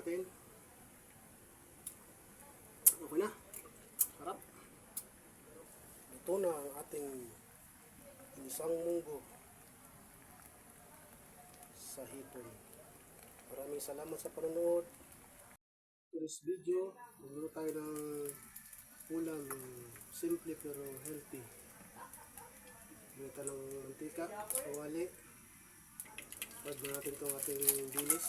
natin. Okay na. Harap. Ito na ang ating isang munggo sa hipon. Maraming salamat sa panonood. Today's video, magluto tayo ng ulam simple pero healthy. Bili tayo ng mantika, kawali. Add na natin itong ating dilis.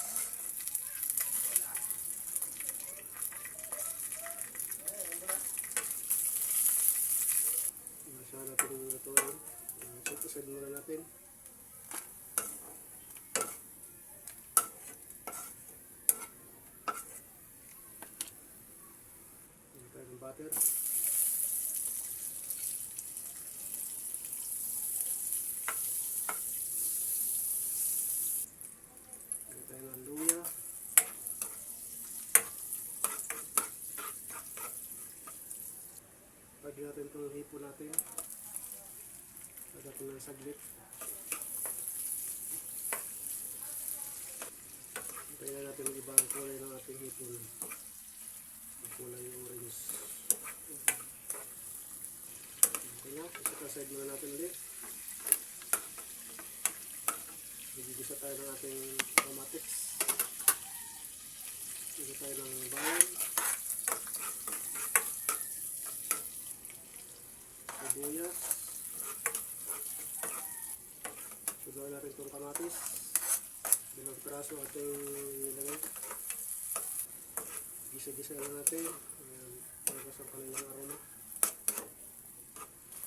Masya natin yung lutuin. Set-aside muna natin. Bili tayo ng butter. Lagyan natin itong hipo natin. Lagyan natin ng saglit. Hintayin na natin mag-iba ang kulay ng ating hipon. Ang kulay orange. Okay na. Isa-side muna natin ulit. Gigisa tayo ng ating kamatis. Gigisa tayo ng bawang. Sibuyas. Sugaw natin itong kamatis. Dalawang piraso ating nilagay. Gisa-gisa na natin. Ayan, pagkas ang kanilang aroma.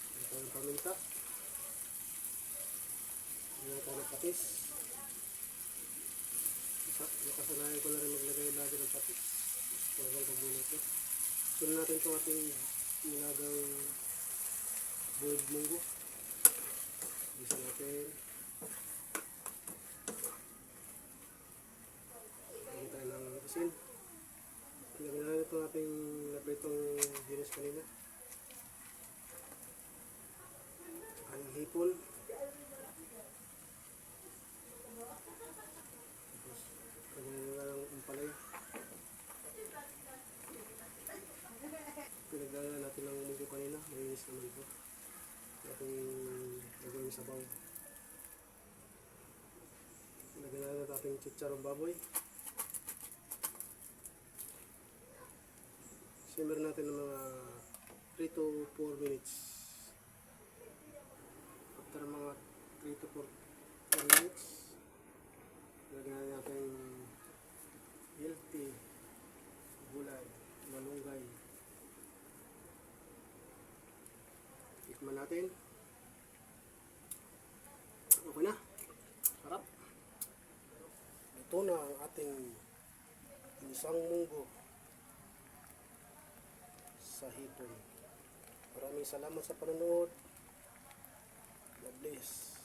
Ayan tayo ng paminta. Ayan tayo ng patis. Nakasanayan ko na rin maglagay lagi ng patis. Pagkakal pagluluto. Sunod natin itong ating nilagang buwid munggo. Gisa natin. Lagyan tayo ng asin. Lagyan natin itong ating napritong dinis kanina. Ang hipon. Tapos lagyan na lang ng umpalay. Pinagdala natin ng munggo kanina. Malinis naman ito. Ating gagawin sabaw. Lagyan natin ating chicharong baboy. Simmer natin ng mga 3 to 4 minutes. After mga 3 to 4 minutes, lagyan natin healthy gulay, malunggay. Tikman natin. Okay na. Sarap. Ito na ang ating isang munggo sa hipon. Maraming salamat sa panonood. God bless.